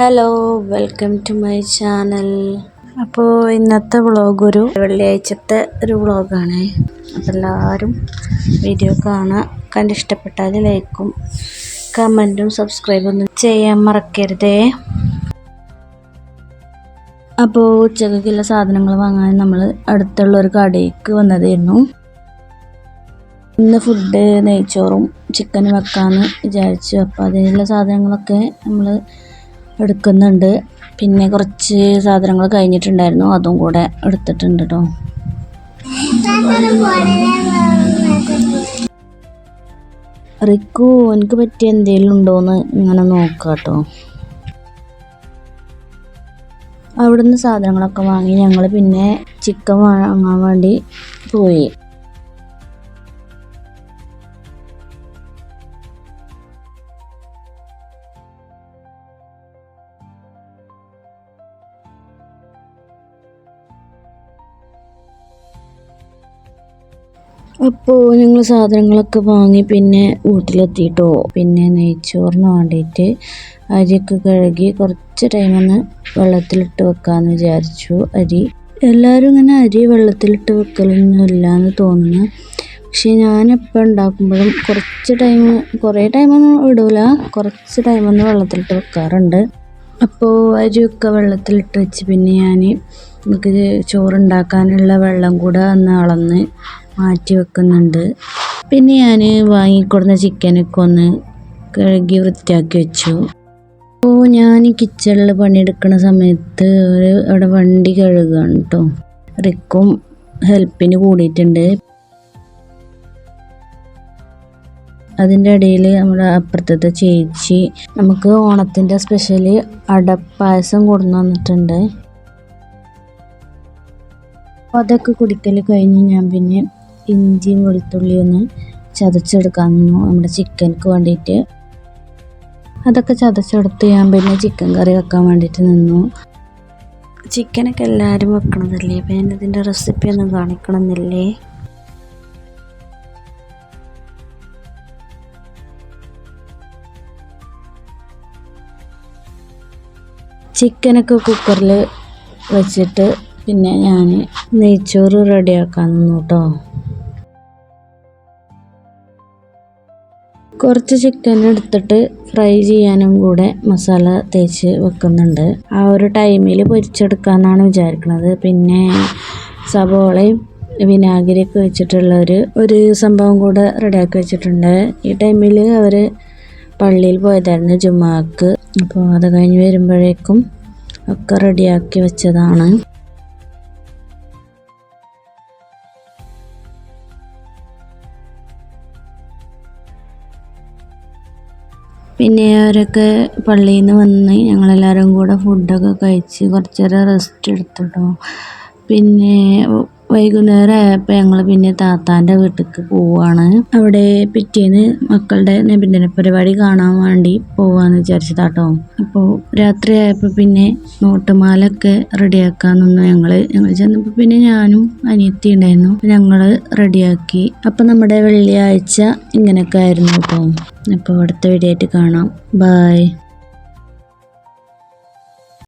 Hello, welcome to my channel. അപ്പോൾ ഇന്നത്തെ vlog ഒരു വെള്ളിയാഴ്ചത്തെ ഒരു വ്ളോഗാണ്. അപ്പോൾ എല്ലാവരും വീഡിയോ കണ്ടിഷ്ടപ്പെട്ടാൽ ലൈക്കും കമൻറ്റും സബ്സ്ക്രൈബൊന്നും ചെയ്യാൻ മറക്കരുതേ. അപ്പോൾ ഉച്ചക്കുള്ള സാധനങ്ങൾ വാങ്ങാൻ നമ്മൾ അടുത്തുള്ള ഒരു കടയ്ക്ക് വന്നതായിരുന്നു. ഇന്ന് ഫുഡ് നെയ്ച്ചോറും ചിക്കനും വെക്കാമെന്ന് വിചാരിച്ചു. അപ്പോൾ അതിനുള്ള സാധനങ്ങളൊക്കെ നമ്മൾ എടുക്കുന്നുണ്ട്. പിന്നെ കുറച്ച് സാധനങ്ങൾ കഴിഞ്ഞിട്ടുണ്ടായിരുന്നു, അതും കൂടെ എടുത്തിട്ടുണ്ട് കേട്ടോ. റിക്കു എനിക്ക് പറ്റിയ എന്തെങ്കിലും ഉണ്ടോയെന്ന് ഇങ്ങനെ നോക്കാം കേട്ടോ. അവിടുന്ന് സാധനങ്ങളൊക്കെ വാങ്ങി ഞങ്ങൾ പിന്നെ ചിക്കൻ വാങ്ങാൻ വേണ്ടി പോയി. അപ്പോൾ ഞങ്ങൾ സാധനങ്ങളൊക്കെ വാങ്ങി പിന്നെ വീട്ടിലെത്തിയിട്ടോ. പിന്നെ നെയ്ച്ചോറിന് വേണ്ടിയിട്ട് അരിയൊക്കെ കഴുകി കുറച്ച് ടൈമൊന്ന് വെള്ളത്തിലിട്ട് വെക്കാമെന്ന് വിചാരിച്ചു. എല്ലാവരും ഇങ്ങനെ അരി വെള്ളത്തിലിട്ട് വെക്കലൊന്നുമില്ല എന്ന് തോന്നുന്നു. പക്ഷെ ഞാനെപ്പോൾ ഉണ്ടാക്കുമ്പോഴും കുറേ ടൈമൊന്നും ഇടൂല, കുറച്ച് ടൈമൊന്ന് വെള്ളത്തിലിട്ട് വെക്കാറുണ്ട്. അപ്പോൾ അരിയൊക്കെ വെള്ളത്തിലിട്ട് വെച്ച് പിന്നെ നമുക്ക് ചോറുണ്ടാക്കാനുള്ള വെള്ളം കൂടെ ഒന്ന് അളന്ന് മാറ്റി വെക്കുന്നുണ്ട്. പിന്നെ ഞാൻ വാങ്ങിക്കൊടുന്ന ചിക്കനൊക്കെ ഒന്ന് കഴുകി വൃത്തിയാക്കി വെച്ചു. അപ്പോൾ ഞാൻ കിച്ചണിൽ പണിയെടുക്കുന്ന സമയത്ത് അവിടെ വണ്ടി കഴുകുകയാണ് കേട്ടോ. റിക്കും ഹെൽപ്പിന് കൂടിയിട്ടുണ്ട്. അതിൻ്റെ ഇടയിൽ നമ്മുടെ അപ്പുറത്തെ ചേച്ചി നമുക്ക് ഓണത്തിൻ്റെ സ്പെഷ്യൽ അടപ്പായസം കൊണ്ടുവന്ന് വന്നിട്ടുണ്ട്. അപ്പോൾ അതൊക്കെ കുടിക്കൽ കഴിഞ്ഞ് ഞാൻ പിന്നെ ഇഞ്ചിയും വെളുത്തുള്ളിയും ഒന്ന് ചതച്ചെടുക്കാൻ നിന്നു നമ്മുടെ ചിക്കനക്ക് വേണ്ടിയിട്ട്. അതൊക്കെ ചതച്ചെടുത്ത് ഞാൻ പിന്നെ ചിക്കൻ കറി വെക്കാൻ വേണ്ടിയിട്ട് നിന്നു. ചിക്കനൊക്കെ എല്ലാവരും വെക്കണതല്ലേ, അപ്പം ഞാനതിൻ്റെ റെസിപ്പി ഒന്നും കാണിക്കണമെന്നില്ലേ. ചിക്കനൊക്കെ കുക്കറിൽ വെച്ചിട്ട് പിന്നെ ഞാൻ നെയ്ച്ചോറ് റെഡിയാക്കാൻ നിന്നു കേട്ടോ. കുറച്ച് ചിക്കൻ എടുത്തിട്ട് ഫ്രൈ ചെയ്യാനും കൂടെ മസാല തേച്ച് വെക്കുന്നുണ്ട്. ആ ഒരു ടൈമിൽ പൊരിച്ചെടുക്കാമെന്നാണ് വിചാരിക്കുന്നത്. പിന്നെ സബോളയും വിനാഗിരിയൊക്കെ വെച്ചിട്ടുള്ള ഒരു സംഭവം കൂടെ റെഡിയാക്കി വെച്ചിട്ടുണ്ട്. ഈ ടൈമിൽ അവർ പള്ളിയിൽ പോയതായിരുന്നു ജുമാക്ക്. അപ്പോൾ അത് കഴിഞ്ഞ് വരുമ്പോഴേക്കും ഒക്കെ റെഡിയാക്കി വെച്ചതാണ്. പിന്നെ അവരൊക്കെ പള്ളിയിൽ നിന്ന് വന്ന് ഞങ്ങളെല്ലാവരും കൂടെ ഫുഡൊക്കെ കഴിച്ച് കുറച്ച് നേരം റെസ്റ്റ് എടുത്തിട്ടോ. പിന്നെ വൈകുന്നേരം ആയപ്പോൾ ഞങ്ങൾ പിന്നെ താത്താൻ്റെ വീട്ടിലേക്ക് പോവുകയാണ്. അവിടെ പിറ്റേന്ന് മക്കളുടെ നബിദിന പരിപാടി കാണാൻ വേണ്ടി പോവാന്ന് വിചാരിച്ചതാട്ടോ. അപ്പോൾ രാത്രി ആയപ്പോൾ പിന്നെ നോട്ടുമാലൊക്കെ റെഡിയാക്കാൻ നിന്നു. ഞങ്ങൾ ചെന്നപ്പോൾ പിന്നെ ഞാനും അനിയത്തി ഉണ്ടായിരുന്നു. ഞങ്ങൾ റെഡിയാക്കി. അപ്പോൾ നമ്മുടെ വെള്ളിയാഴ്ച ഇങ്ങനെയൊക്കെ ആയിരുന്നു കേട്ടോ. അപ്പോൾ അടുത്ത വീഡിയോ ആയിട്ട് കാണാം. ബൈ.